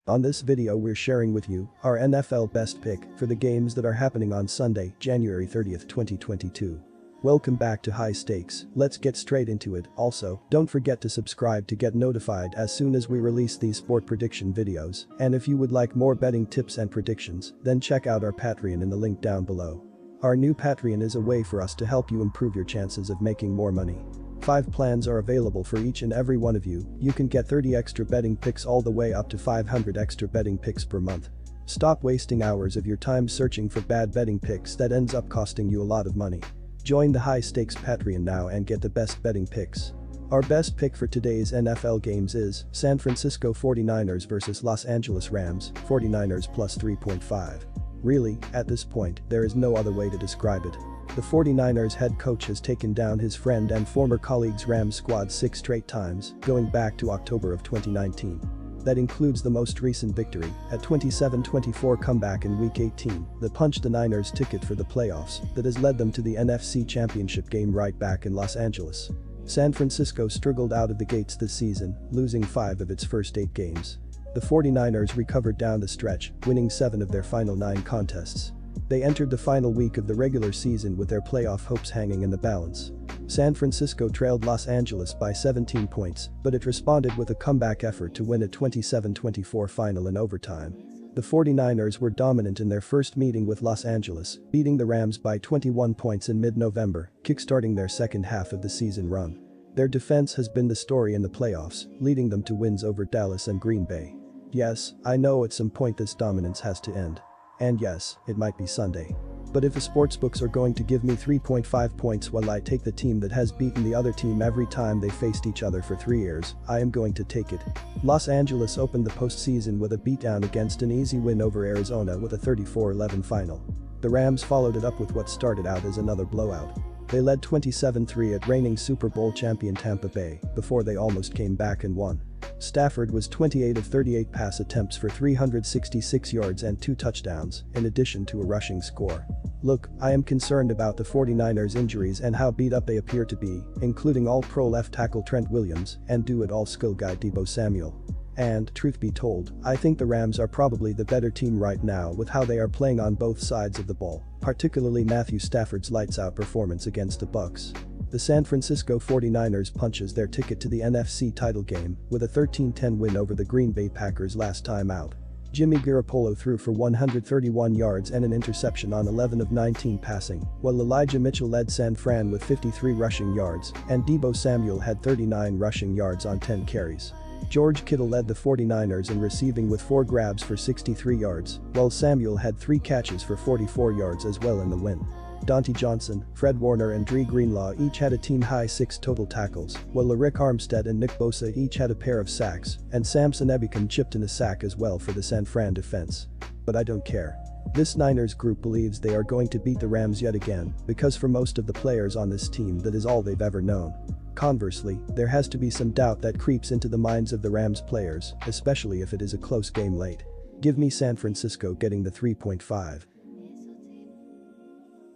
On this video we're sharing with you our NFL best pick for the games that are happening on Sunday, January 30th, 2022. Welcome back to High Stakes, let's get straight into it. Also, don't forget to subscribe to get notified as soon as we release these sport prediction videos, and if you would like more betting tips and predictions, then check out our Patreon in the link down below. Our new Patreon is a way for us to help you improve your chances of making more money. 5 plans are available for each and every one of you. You can get 30 extra betting picks all the way up to 500 extra betting picks per month. Stop wasting hours of your time searching for bad betting picks that ends up costing you a lot of money. Join the High Stakes Patreon now and get the best betting picks. Our best pick for today's NFL games is San Francisco 49ers vs Los Angeles Rams, 49ers plus 3.5. Really, at this point, there is no other way to describe it. The 49ers head coach has taken down his friend and former colleague's Rams squad 6 straight times, going back to October of 2019. That includes the most recent victory, a 27-24 comeback in Week 18 that punched the Niners' ticket for the playoffs that has led them to the NFC Championship game right back in Los Angeles. San Francisco struggled out of the gates this season, losing 5 of its first 8 games. The 49ers recovered down the stretch, winning 7 of their final 9 contests. They entered the final week of the regular season with their playoff hopes hanging in the balance. San Francisco trailed Los Angeles by 17 points, but it responded with a comeback effort to win a 27-24 final in overtime. The 49ers were dominant in their first meeting with Los Angeles, beating the Rams by 21 points in mid-November, kickstarting their second half of the season run. Their defense has been the story in the playoffs, leading them to wins over Dallas and Green Bay. Yes, I know at some point this dominance has to end. And yes, it might be Sunday. But if the sportsbooks are going to give me 3.5 points while I take the team that has beaten the other team every time they faced each other for 3 years, I am going to take it. Los Angeles opened the postseason with a beatdown against an easy win over Arizona with a 34-11 final. The Rams followed it up with what started out as another blowout. They led 27-3 at reigning Super Bowl champion Tampa Bay before they almost came back and won. Stafford was 28 of 38 pass attempts for 366 yards and 2 touchdowns, in addition to a rushing score. Look, I am concerned about the 49ers' injuries and how beat up they appear to be, including all-pro left tackle Trent Williams and do-it-all skill guy Deebo Samuel. And, truth be told, I think the Rams are probably the better team right now with how they are playing on both sides of the ball, particularly Matthew Stafford's lights-out performance against the Bucs. The San Francisco 49ers punches their ticket to the NFC title game with a 13-10 win over the Green Bay Packers last time out. Jimmy Garoppolo threw for 131 yards and an interception on 11 of 19 passing, while Elijah Mitchell led San Fran with 53 rushing yards, and Deebo Samuel had 39 rushing yards on 10 carries. George Kittle led the 49ers in receiving with 4 grabs for 63 yards, while Samuel had 3 catches for 44 yards as well in the win. Dante Johnson, Fred Warner and Dre Greenlaw each had a team-high 6 total tackles, while Rick Armstead and Nick Bosa each had a pair of sacks, and Samson Ebukam chipped in a sack as well for the San Fran defense. But I don't care. This Niners group believes they are going to beat the Rams yet again, because for most of the players on this team that is all they've ever known. Conversely, there has to be some doubt that creeps into the minds of the Rams players, especially if it is a close game late. Give me San Francisco getting the 3.5.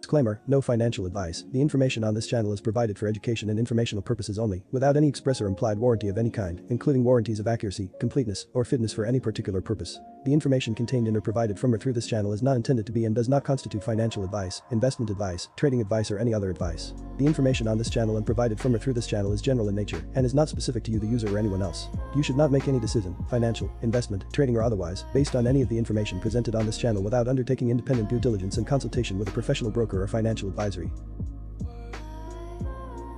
Disclaimer, no financial advice. The information on this channel is provided for education and informational purposes only, without any express or implied warranty of any kind, including warranties of accuracy, completeness, or fitness for any particular purpose. The information contained in or provided from or through this channel is not intended to be and does not constitute financial advice, investment advice, trading advice or any other advice. The information on this channel and provided from or through this channel is general in nature and is not specific to you the user or anyone else. You should not make any decision, financial, investment, trading or otherwise, based on any of the information presented on this channel without undertaking independent due diligence and consultation with a professional broker or financial advisory.